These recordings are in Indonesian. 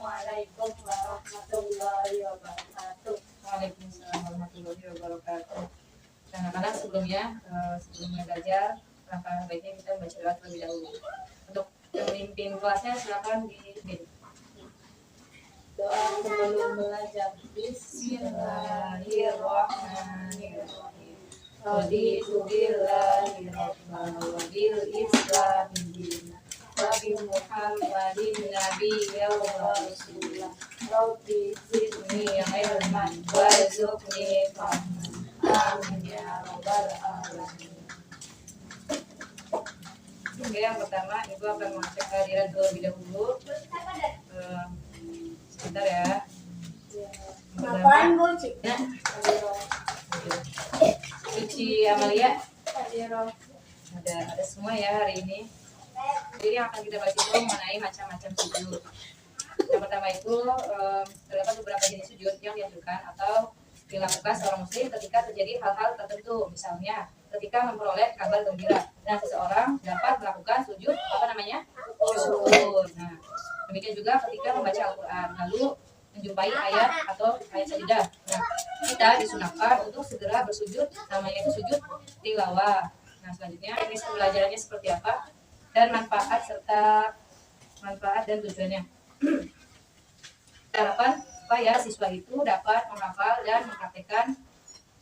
Assalamualaikum warahmatullahi wabarakatuh. Waalaikumsalam warahmatullahi wabarakatuh. Nah, anak-anak sebelumnya belajar, langkah baiknya kita membaca doa terlebih dahulu. Untuk pemimpin kelasnya silakan dipimpin. Doa sebelum belajar. Bismillahirrahmanirrahim. Raditu billahi rabban wa bil islami dinan wa bi Muhammadin nabiyyan wa rasulah. Rabbi zidni ilman warzuqni fahman. Amin ya rabbal alamin. Oke, yang pertama Ibu akan mengecek kehadiran terlebih dahulu. Sebentar ya. Ngapain Bu? Nah, Cici Amalia ada semua ya hari ini. Jadi yang akan kita bahas itu mengenai macam-macam sujud. Yang pertama itu terdapat beberapa jenis sujud yang dianjurkan atau dilakukan seorang muslim ketika terjadi hal-hal tertentu. Misalnya ketika memperoleh kabar gembira. Nah, seseorang dapat melakukan sujud syukur. Nah, demikian juga ketika membaca Al-Quran, lalu menjumpai ayat atau ayat sajadah. Nah, kita disunahkan untuk segera bersujud, namanya itu sujud tilawah. Nah, selanjutnya teknis pembelajarannya seperti apa dan manfaat dan tujuannya. Harapan supaya siswa itu dapat menghafal dan mempraktikkan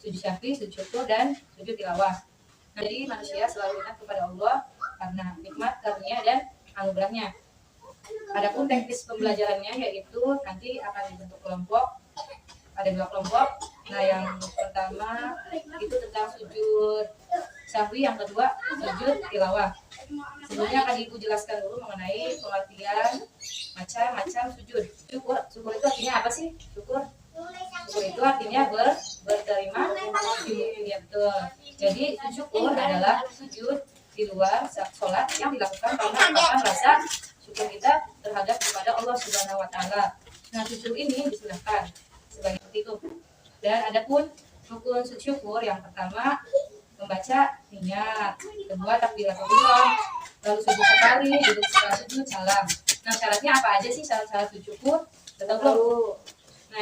sujud syahwi, sujud syukur, dan sujud tilawah. Nah, jadi manusia selalu ingat kepada Allah karena nikmat karunia dan anugerahnya. Adapun teknis pembelajarannya yaitu nanti akan dibentuk kelompok, ada 2 kelompok. Nah, yang pertama itu tentang sujud syahwi, yang kedua sujud tilawah. Sebelumnya akan Ibu jelaskan dulu mengenai pengertian macam-macam sujud. Syukur itu artinya apa sih? Syukur itu artinya berterima kasih. Ya, betul. Jadi syukur adalah sujud di luar sholat yang dilakukan karena merupakan rasa syukur kita terhadap kepada Allah Subhanahu wa taala. Nah, sujud ini disunahkan sebagai itu. Dan adapun rukun sujud syukur, yang pertama membaca niat, kedua takbiratul, lalu sujud sekali, duduk setelah sujud, salam. Nah, syaratnya apa aja sih syarat-syarat sujud syukur? Tahu belum? Nah,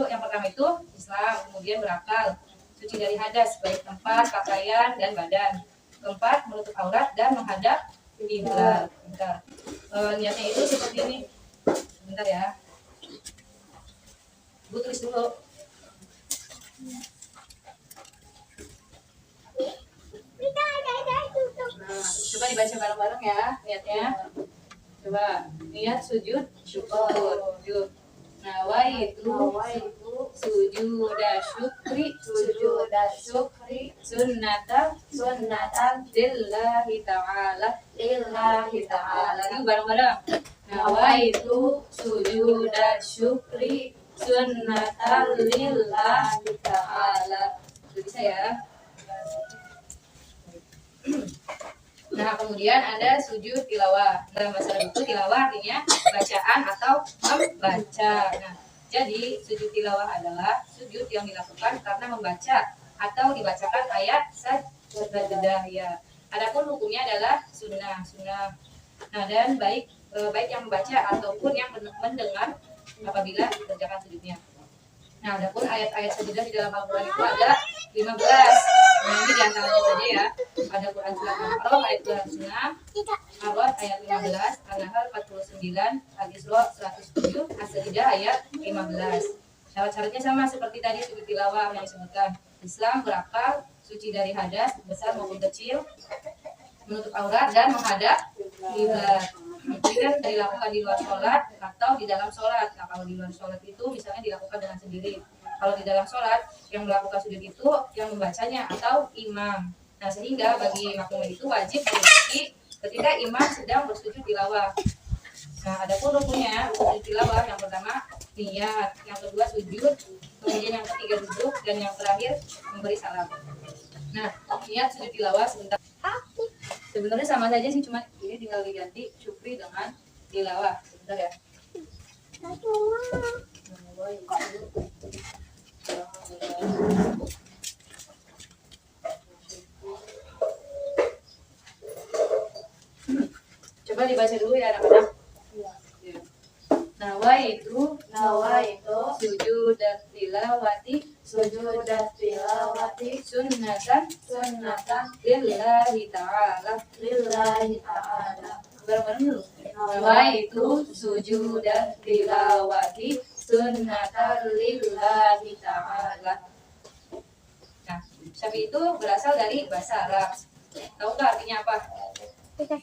yang pertama itu Islam, kemudian berakal, suci dari hadas, baik tempat, pakaian, dan badan. Keempat, menutup aurat dan menghadap kiblat. Niatnya itu seperti ini. Sebentar ya. Bu tulis dulu. Nah, coba dibaca bareng-bareng ya niatnya. Coba niat sujud syukur. Yuk. Nawaitu sujuda syukri sunnatan lillahi ta'ala. Yuk bareng-bareng. Nawaitu sujuda syukri sunnatan lillahi ta'ala. Itu bisa ya. Nah, kemudian ada sujud tilawah. Dalam bahasa Arab itu tilawah artinya bacaan atau membaca. Nah, jadi sujud tilawah adalah sujud yang dilakukan karena membaca atau dibacakan ayat sajadah ya. Adapun hukumnya adalah sunnah. Nah, dan baik yang membaca ataupun yang mendengar apabila dikerjakan sujudnya. Nah, adapun ayat-ayat sajadah di dalam Al-Quran itu ada 15. Nah, ini diantaranya saja ya. Ada Quran surat Al-A'raf ayat 26, Ar-Ra'd ayat 15, An-Nahl 49, Al-Isra 107, As-Sajdah ayat 15. Syarat-syaratnya sama seperti tadi sujud tilawah yang disebutkan. Islam, berakal, suci dari hadas besar maupun kecil, menutup aurat dan menghadap kiblat. Ini kan dilakukan di luar sholat atau di dalam sholat. Nah, kalau di luar sholat itu misalnya dilakukan dengan sendiri. Kalau di dalam sholat yang melakukan sujud itu yang membacanya atau imam. Nah, sehingga bagi makmum itu wajib berdiri ketika imam sedang bersujud tilawah. Nah, adapun rukunnya, rukun sujud tilawah yang pertama niat, yang kedua sujud, kemudian yang ketiga duduk, dan yang terakhir memberi salam. Nah, niat sujud tilawah sebenarnya sama saja sih, cuma ini tinggal diganti syukri dengan tilawah. Sebentar ya. Coba dibaca dulu ya anak-anak. Nawaitu sujud tilawati sujud tilawati sunnatan sunnatan lillahi ta'ala. lillahi ta'ala. Bareng-bareng dulu. Nawaitu sujud tilawati sunnatan lillahi ta'ala. Nah, Syafi'i itu berasal dari bahasa Arab. Tahu nggak artinya apa? Nggak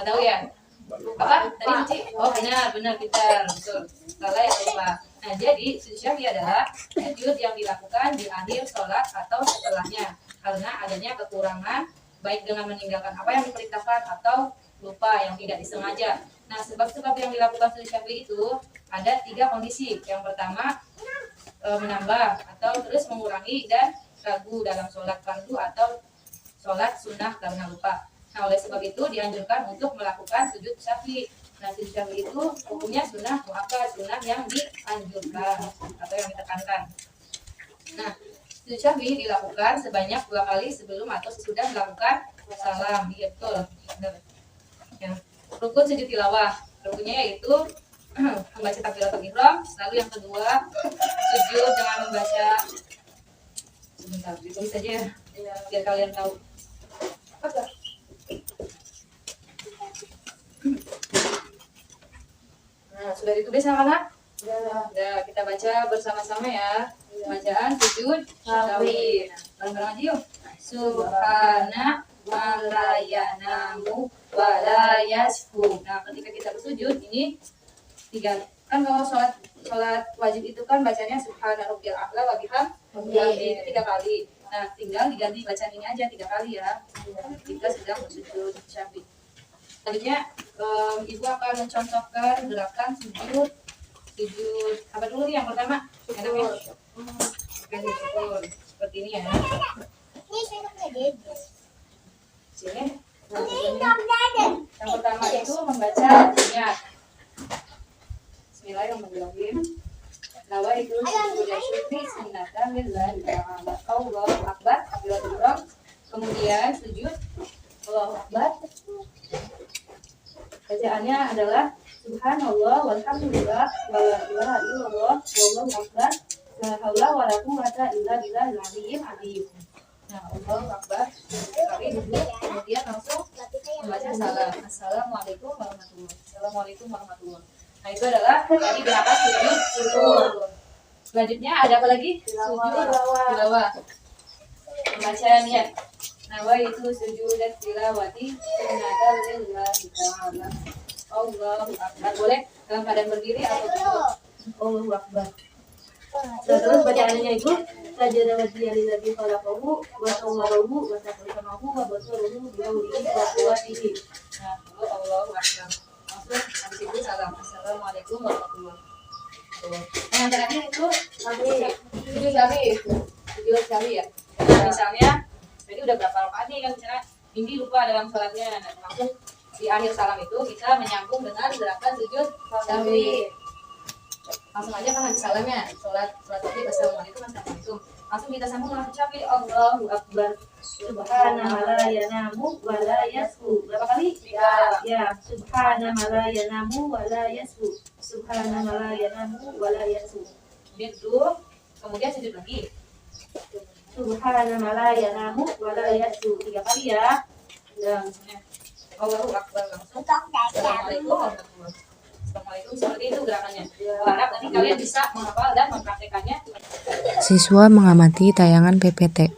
tahu ya? Apa? Tadi Cici? Oh benar pintar, betul. Salah ya lupa. Nah jadi sujud Syafi'i adalah sujud yang dilakukan di akhir sholat atau setelahnya karena adanya kekurangan baik dengan meninggalkan apa yang diperintahkan atau lupa yang tidak disengaja. Nah sebab-sebab yang dilakukan sujud Syafi'i itu ada 3 kondisi. Yang pertama menambah atau terus mengurangi dan ragu dalam sholat fardu atau sholat sunnah karena lupa. Nah, oleh sebab itu dianjurkan untuk melakukan sujud Syafi'i. Nah, sujud Syafi'i itu hukumnya sunnah muakkad, sunnah yang dianjurkan atau yang ditekankan. Nah, sujud Syafi'i dilakukan sebanyak 2 kali sebelum atau sesudah melakukan salam. Iya, betul. Benar. Ya. Rukun sujud tilawah. Rukunnya yaitu membaca takbiratul ihram, lalu yang kedua sujud dengan membaca sebentar, ditulis saja ya, biar kalian tahu. Nah, sudah ditulis anak-anak? Sudah, kita baca bersama-sama ya. Bacaan sujud Syafi'i. Bareng-bareng aja yuk. Subhana wa la yanamu wa la yashu. Nah, ketika kita bersujud ini 3. Kan kalau sholat wajib itu kan bacanya subhana rabbiyal a'la wa bihamdihi 3 kali. Nah, tinggal diganti bacaan ini aja 3 kali ya. Kita sedang bersujud Syafi'i. Selanjutnya ibu akan mencontohkan gerakan sujud apa dulu nih yang pertama? Enaknya? Oke, syukur. Seperti ini ya. Sini. Yang pertama itu membaca niat. Bismillahirrahmanirrahim. Nawaitu sujuda syukri sunnatan lillahi ta'ala. Allahu akbar. Kemudian sujud Allahu akbar. Bacaannya adalah subhanallah walhamdulillah wala ilaha illallah wallahu akbar la haula wala quwwata illa billahil aliyyil azim. Nah, Allahu akbar sekali duduk, kemudian langsung membaca salam. Assalamualaikum warahmatullahi. Assalamualaikum warahmatullahi. Nah, itu adalah tadi gerakan sujud syukur. Selanjutnya ada apa lagi? Sujud tilawah. Membaca niat. Nawaitu sujudat tilawati sunnatan lillahi ta'ala. Allahu akbar. Boleh dalam keadaan berdiri atau duduk. Allahu akbar. Terus bacaannya itu sajada wajhiya lillazi khalaqahu wa sawwarahu wa taqaddamahu wa basaruhu bi hawlihi wa quwwatihi. Nah, Allahu akbar. Langsung habis itu salam. Assalamualaikum warahmatullahi wabarakatuh. Yang terakhir itu sujud Syafi'i ya. Nah, misalnya jadi udah berapa rakaat nih kan, misalnya Indi lupa dalam sholatnya, nah, langsung di akhir salam itu kita menyambung dengan gerakan sujud Syafi'i. Langsung aja kan habis salamnya, sholat tadi assalamualaikum warahmatullahi. Langsung kita sambung dengan Syafi'i. Allahu akbar. Subhana la yanamu wa la yashu. Berapa kali? 3. Ya, subhana la yanamu wa la yashu. Subhana la yanamu wa la yashu. Kemudian sujud lagi. Subhana la yanamu wa la yashu. 3 kali ya. Dan Allahu akbar langsung. Assalamualaikum warahmatullahi wabarakatuh. Assalamualaikum, seperti itu gerakannya. Harap nanti kalian bisa menghafal dan mempraktekannya. Siswa mengamati tayangan PPT.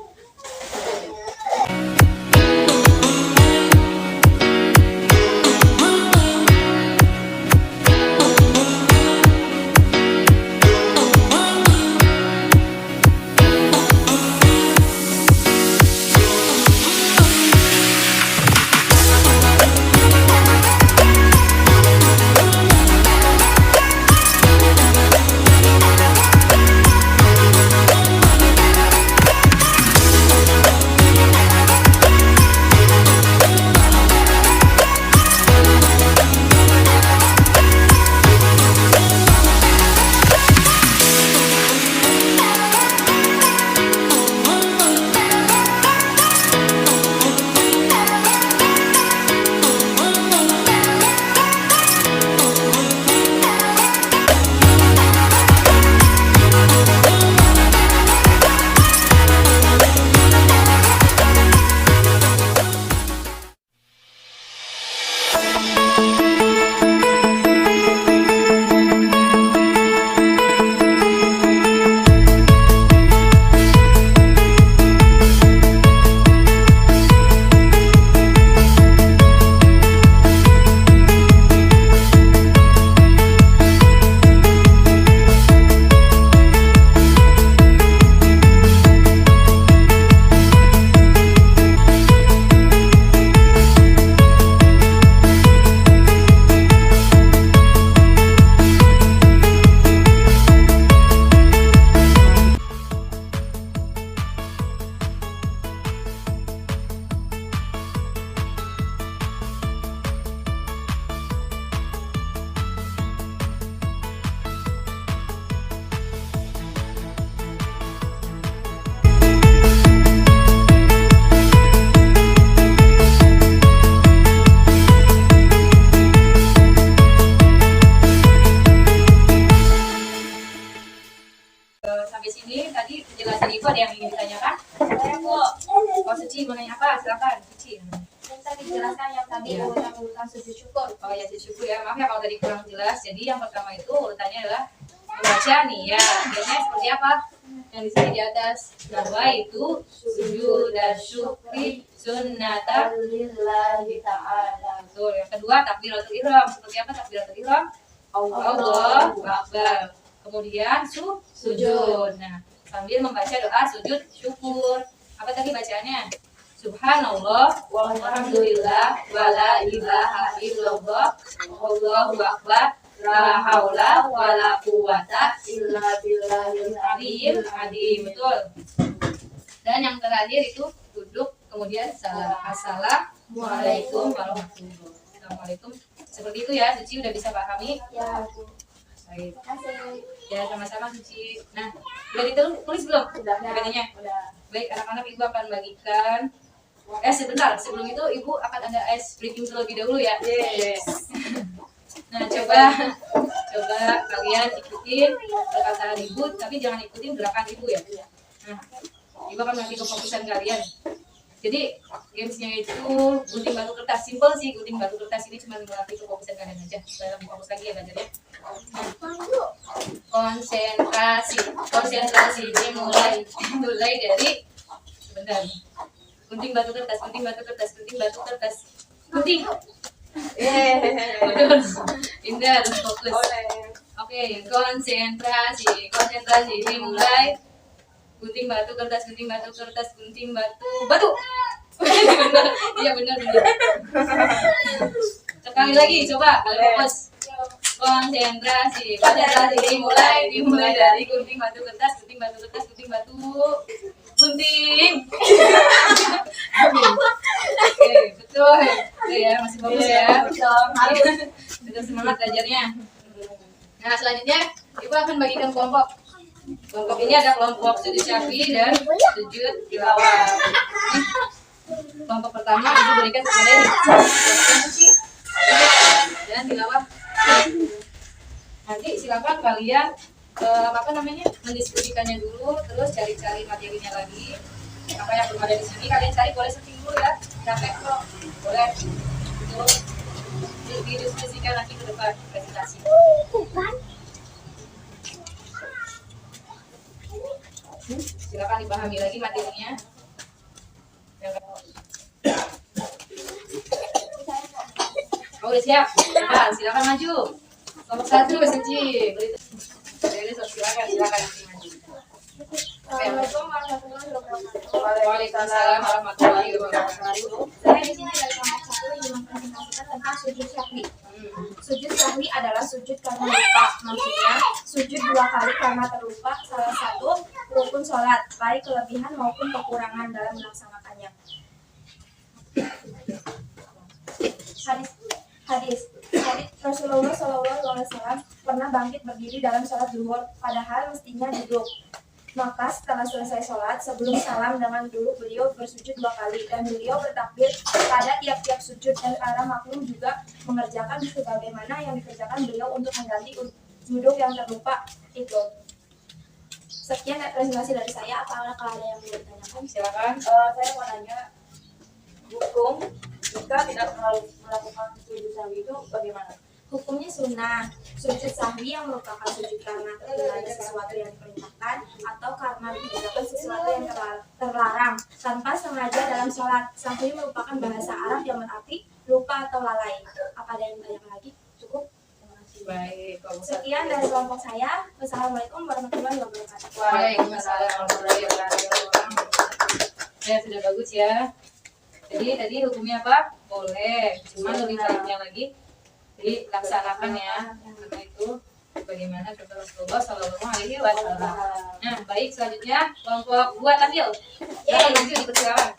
yang ingin ditanyakan? Saya Bu, Oh, Suci mau nanya apa? Silakan, Suci. bisa dijelaskan yang tadi Iya. urutan sujud syukur. Oh ya, syukur ya. Maaf ya kalau tadi kurang jelas. Jadi yang pertama itu urutannya adalah membaca nih ya. Biasanya seperti apa? Yang di sini di atas. Bahwa itu sujud dan syukri sunnata. Lillahi ta'ala. Betul. Yang kedua takbiratul ihram. Seperti apa takbiratul ihram? Allahu Akbar. Kemudian sujud. Nah, sambil membaca doa sujud syukur. Apa tadi bacaannya? Subhanallah walhamdulillah wala ilaha illallah wallahu akbar la haula wala quwata Illa billahil aliyyil azim. Betul. Dan yang terakhir itu duduk kemudian salam. Assalamualaikum warahmatullahi wabarakatuh. Assalamualaikum. Seperti itu ya, Suci udah bisa pahami? Ya, Bu. Baik. Terima kasih. Ya, sama-sama Suci. Nah, udah ditulis belum? Udah. PPT-nya? Udah. Baik, anak-anak Ibu akan bagikan. Sebentar, sebelum itu Ibu akan ada ice breaking terlebih dahulu ya. Yes. Nah, coba kalian ikutin perkataan Ibu, tapi jangan ikutin gerakan Ibu ya. Nah, Ibu akan ngasih kefokusan kalian. Jadi, gamesnya itu gunting batu kertas. Simple sih, gunting batu kertas ini cuma melatih kefokusan kalian aja. Supaya lebih fokus lagi ya belajarnya. Konsentrasi dimulai dari sebentar. Gunting batu kertas. Gunting. Betul. Indah harus fokus. Oke, konsentrasi dimulai. Gunting batu kertas. Batu. Benar. Iya benar. Sekali lagi coba kalian fokus. Konsentrasi dimulai dari gunting batu kertas. Gunting. Oke, betul. Oke ya, masih bagus ya. Tetap semangat belajarnya. Nah, selanjutnya Ibu akan bagikan kelompok. Kelompok ini ada kelompok sujud syafi'i dan sujud tilawah. Kelompok pertama Ibu berikan kepada ini. Suci dan tilawah. Nanti silakan kalian mendiskusikannya dulu, terus cari-cari materinya lagi. Apa yang belum ada di sini kalian cari, boleh searching dulu ya. Capek kok, boleh. Itu didiskusikan nanti ke depan presentasi. Silakan dipahami lagi materinya. Oh, udah siap? Nah, silakan maju. Nomor 1 Suci. Silakan maju. Assalamualaikum warahmatullahi wabarakatuh. Waalaikumsalam warahmatullahi wabarakatuh. Saya di sini dari kelompok 1 ingin mempresentasikan tentang sujud sahwi. Sujud sahwi adalah sujud karena lupa. Maksudnya sujud 2 kali karena terlupa salah satu rukun sholat, baik kelebihan maupun kekurangan dalam melaksanakannya. Hadis Rasulullah SAW pernah bangkit berdiri dalam sholat zuhur, padahal mestinya duduk. Maka setelah selesai sholat, sebelum salam dengan duduk beliau bersujud 2 kali dan beliau bertakbir pada tiap-tiap sujud, dan para makmum juga mengerjakan sebagaimana yang dikerjakan beliau untuk mengganti duduk yang terlupa itu. Sekian presentasi dari saya. Apakah ada yang mau ditanyakan? Silakan. Saya mau nanya, hukum jika tidak melakukan sujud sahwi itu bagaimana? Hukumnya sunnah. Sujud sahwi yang merupakan sujud karena tertinggalnya sesuatu yang diperintahkan atau karena mengerjakan sesuatu yang terlarang tanpa sengaja dalam sholat. Sahwi merupakan bahasa Arab yang berarti lupa atau lalai. Apa ada yang bertanya lagi? Cukup? Terima kasih. Baik, Sekian dari kelompok saya. Wassalamualaikum warahmatullahi wabarakatuh. Waalaikumsalam warahmatullahi wabarakatuh. Ya, sudah bagus ya. Jadi tadi hukumnya apa? Boleh, cuma lebih baiknya lagi dilaksanakan ya. Karena itu bagaimana kata Rasulullah Shallallahu Alaihi Wasallam. Nah, baik, selanjutnya kelompok 2 tampil. Silakan maju, dipersilakan.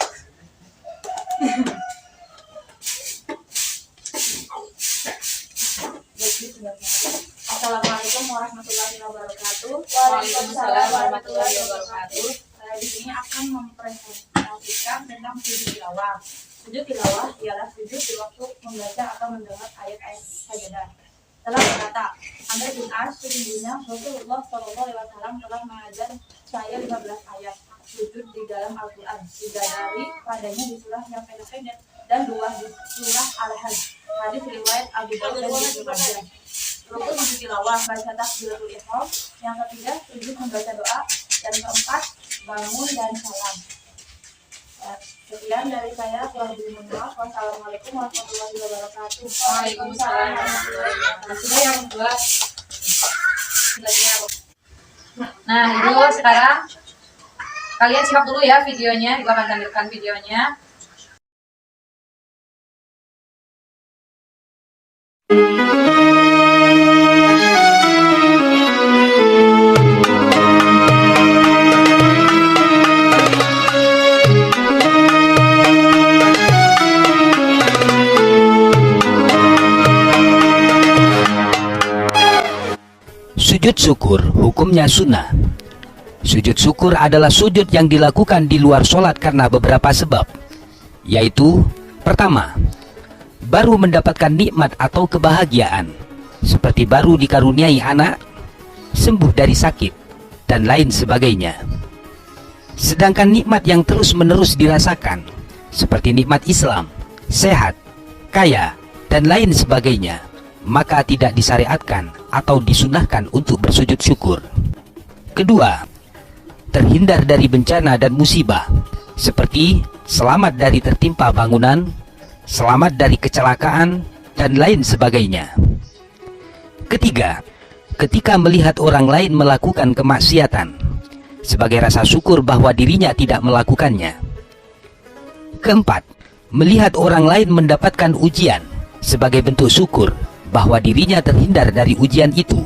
Assalamualaikum warahmatullahi wabarakatuh. Waalaikumsalam warahmatullahi wabarakatuh. Saya di sini akan mempresentasikan tentang sujud tilawah. Sujud tilawah ialah sujud di waktu membaca atau mendengar ayat-ayat sajadah. Telah berkata, Amr bin As sesungguhnya Rasulullah SAW telah mengajar saya 15 ayat. sujud di dalam Al-Quran, 3 dari padanya di surah yang pendek-pendek dan 2 di surah Al-Hajj. Hadis riwayat Abu Daud dan Ibnu Majah. Rukun sujud tilawah, baca takbiratul ihram. Yang ketiga, sujud membaca doa. Dan keempat, bangun dan salam. Sekian dari saya, kurang lebih mohon maaf. Wassalamualaikum warahmatullahi wabarakatuh. Waalaikumsalam warahmatullahi wabarakatuh. Sudah yang buat. Nah, itu sekarang kalian simak dulu ya videonya. Ibu akan tampilkan videonya. Sujud syukur hukumnya sunnah. Sujud syukur adalah sujud yang dilakukan di luar sholat karena beberapa sebab, yaitu pertama, baru mendapatkan nikmat atau kebahagiaan, seperti baru dikaruniai anak, sembuh dari sakit, dan lain sebagainya. Sedangkan nikmat yang terus-menerus dirasakan, seperti nikmat Islam, sehat, kaya, dan lain sebagainya, maka tidak disyariatkan atau disunahkan untuk bersujud syukur. Kedua, terhindar dari bencana dan musibah, seperti selamat dari tertimpa bangunan, selamat dari kecelakaan, dan lain sebagainya. Ketiga, ketika melihat orang lain melakukan kemaksiatan, sebagai rasa syukur bahwa dirinya tidak melakukannya. Keempat, melihat orang lain mendapatkan ujian, sebagai bentuk syukur bahwa dirinya terhindar dari ujian itu.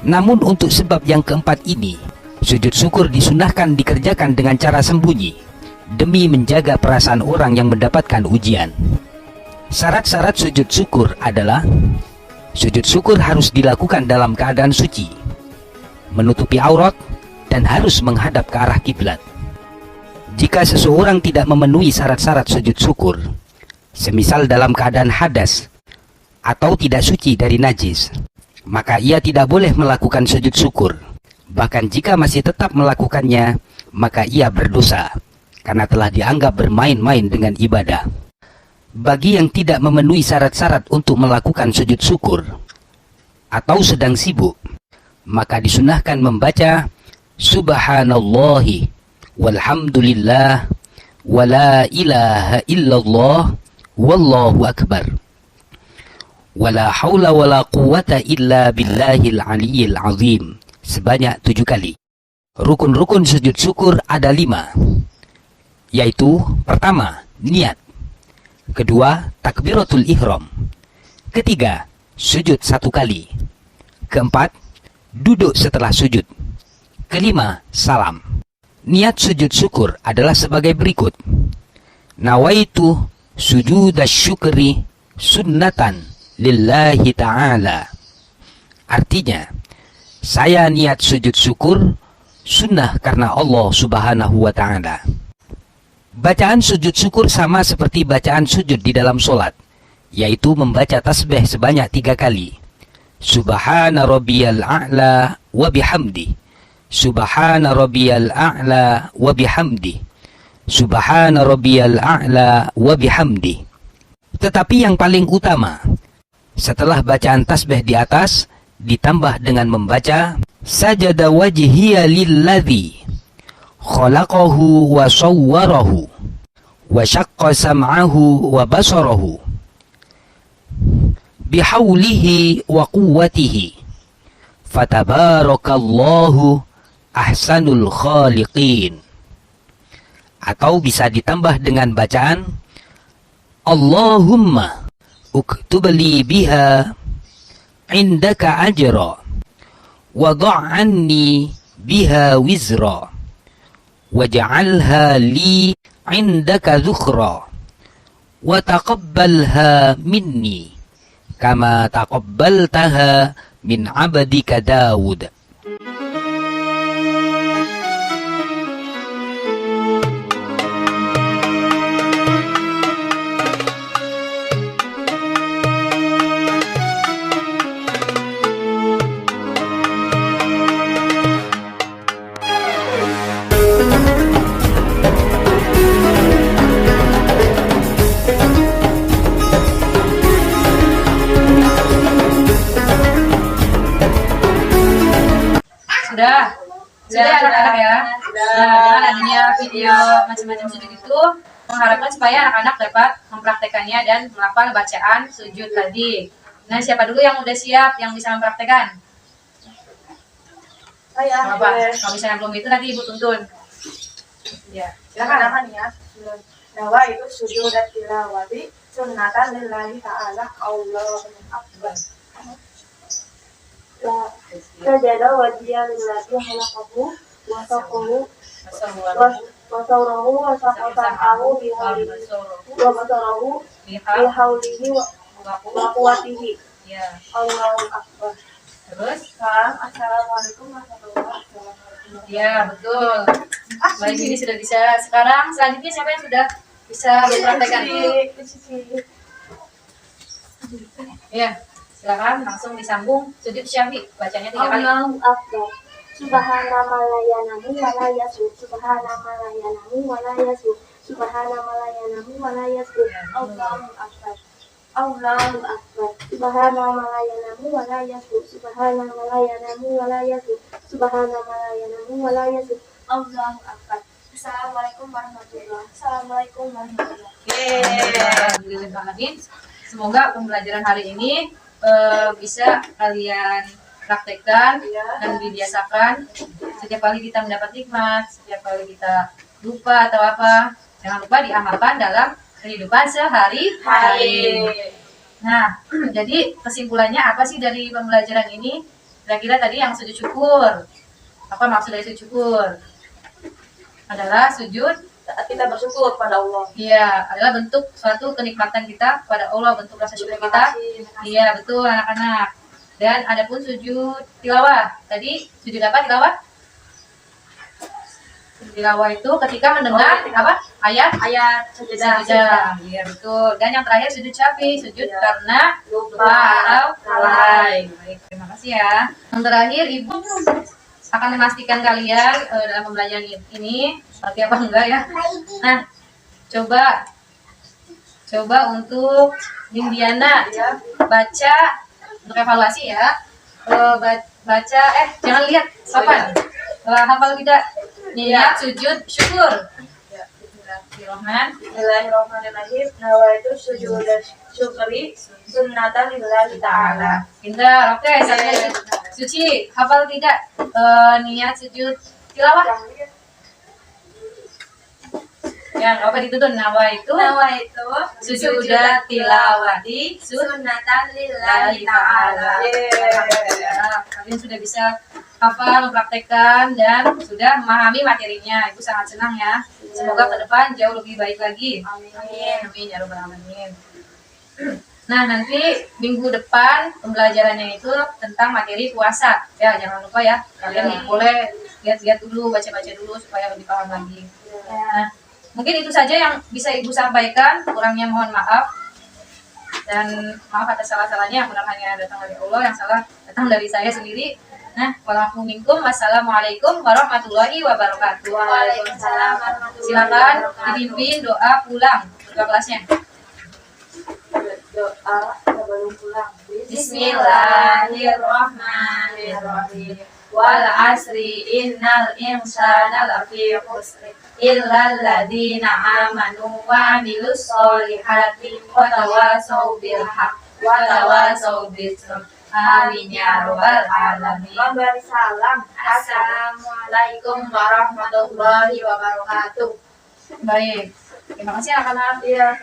Namun untuk sebab yang keempat ini, sujud syukur disunahkan dikerjakan dengan cara sembunyi, demi menjaga perasaan orang yang mendapatkan ujian. Syarat-syarat sujud syukur adalah: sujud syukur harus dilakukan dalam keadaan suci, menutupi aurat, dan harus menghadap ke arah kiblat. Jika seseorang tidak memenuhi syarat-syarat sujud syukur, semisal dalam keadaan hadas atau tidak suci dari najis, maka ia tidak boleh melakukan sujud syukur. Bahkan jika masih tetap melakukannya, maka ia berdosa, karena telah dianggap bermain-main dengan ibadah. Bagi yang tidak memenuhi syarat-syarat untuk melakukan sujud syukur, atau sedang sibuk, maka disunahkan membaca Subhanallahi walhamdulillah wala ilaha illallah wallahu akbar, wala haula wala quwata illa billahil aliyyil azim, sebanyak 7 kali. Rukun-rukun sujud syukur ada 5, yaitu pertama, niat. Kedua, takbiratul ihram. Ketiga, sujud 1 kali. Keempat, duduk setelah sujud. Kelima, salam. Niat sujud syukur adalah sebagai berikut: nawaitu sujudas syukri sunnatan lillahi ta'ala. Artinya, saya niat sujud syukur sunnah karena Allah subhanahu wa ta'ala. Bacaan sujud syukur sama seperti bacaan sujud di dalam sholat, yaitu membaca tasbih sebanyak 3 kali. Subhana rabbiyal a'la wa bihamdi, Subhana rabbiyal a'la wa bihamdi, Subhana rabbiyal a'la wa bihamdi. Tetapi yang paling utama, setelah bacaan tasbih di atas, ditambah dengan membaca sajada wajhiya lilladzi khalaqahu wa sawwarahu wa syaqqa sam'ahu wa basarahu bihaulihi wa quwwatihi fatabarakallahu ahsanul khaliqin. Atau bisa ditambah dengan bacaan Allahumma uktubli biha indaka ajra wa da'anni biha wizra waj'alha li indaka dhukhra wa taqabbalha minni kama taqabbaltaha min abdika Daud. Sudah ya anak-anak ya. Nah, dengan adanya video macam-macam sujud itu mengharapkan supaya anak-anak dapat mempraktekannya dan melafal bacaan sujud tadi. Nah, siapa dulu yang udah siap yang bisa mempraktekkan? Saya. Apa? Kalau misalnya belum itu nanti ibu tuntun. Ya, silakan. Ya. Nawa itu sujud dan tilawati sunnatan lillahi ta'ala Allahu akbar. Sajada wajhiya lillahi khalaqahu wa saqahu wa sawrahu wa saqatahu wa basarahu bihaulihi wa quwwatihi. Ya. Allahu akbar. Terus? Assalamualaikum warahmatullahi wabarakatuh. Ya, betul. Baik, ini sudah bisa. Sekarang selanjutnya siapa yang sudah bisa mempraktekkan? Ya, silakan langsung disambung sujud syahwi. Bacanya 3 kali. Allahu akbar. Subhana malayanamu wa la yasu. Subhana malayanamu wa la yasu. Subhana malayanamu wa la yasu. Allahu akbar. Allahu akbar. Subhana malayanamu wa la yasu. Subhana malayanamu wa la yasu. Subhana malayanamu wa la yasu. Allahu akbar. Assalamualaikum warahmatullahi wabarakatuh. Assalamualaikum warahmatullahi wabarakatuh. Alhamdulillah. Semoga pembelajaran hari ini bisa kalian praktekkan dan dibiasakan. Setiap kali kita mendapat nikmat, setiap kali kita lupa atau apa, jangan lupa diamalkan dalam kehidupan sehari-hari. Nah, jadi kesimpulannya apa sih dari pembelajaran ini? Kira-kira tadi yang sujud syukur. Apa maksud dari sujud syukur? Adalah sujud Saat kita bersyukur pada Allah. iya, adalah bentuk suatu kenikmatan kita kepada Allah, bentuk rasa syukur kita. Iya, betul anak-anak. Dan adapun sujud tilawah. Tadi sujud apa tilawah? Tilawah itu ketika mendengar apa? Ayat sajadah. Iya, betul. Dan yang terakhir sujud syaf'i, sujud karena lupa atau lalai. Baik, terima kasih ya. Yang terakhir Ibu akan memastikan kalian dalam pembelajaran ini seperti apa enggak ya. Nah, coba untuk Dindiana ya, baca untuk evaluasi ya. Baca jangan lihat papan. Hafal tidak? Niat sujud syukur. Ya, Bismillahirrahmanirrahim. Nawaitu sujud dan syukri sunnatan lillahi ta'ala. Pintar, oke. Saya Suci, hafal tidak niat sujud tilawah? Ya, apa dituntun? Nawaitu sujud tilawati Sunnatan lillahi ta'ala. Ya, kalian sudah bisa hafal, mempraktekkan, dan sudah memahami materinya. Ibu sangat senang ya. Semoga ke depan jauh lebih baik lagi. Amin. Amin ya rabbal alamin. Nah, nanti minggu depan pembelajarannya itu tentang materi puasa. Ya, jangan lupa ya. Kalian boleh lihat-lihat dulu, baca-baca dulu supaya lebih paham lagi. Nah, mungkin itu saja yang bisa Ibu sampaikan. Kurangnya mohon maaf. Dan maaf atas salah-salahnya, yang benar hanya datang dari Allah, yang salah datang dari saya sendiri. Nah, wassalamualaikum warahmatullahi wabarakatuh. Waalaikumsalam warahmatullahi Silakan wabarakatuh. dipimpin doa pulang. Doa kelasnya. Doa sebelum pulang. Bismillahirrahmanirrahim. Wal asri innal insana lafi khusr illa alladziina amanu wa 'amilus sholihati wa tawassaw bil haqq wa tawassaw bis sabr. Amin ya rabbal alamin. Memberi salam. Assalamualaikum warahmatullahi wabarakatuh. Baik. Terima kasih anak-anak. Iya.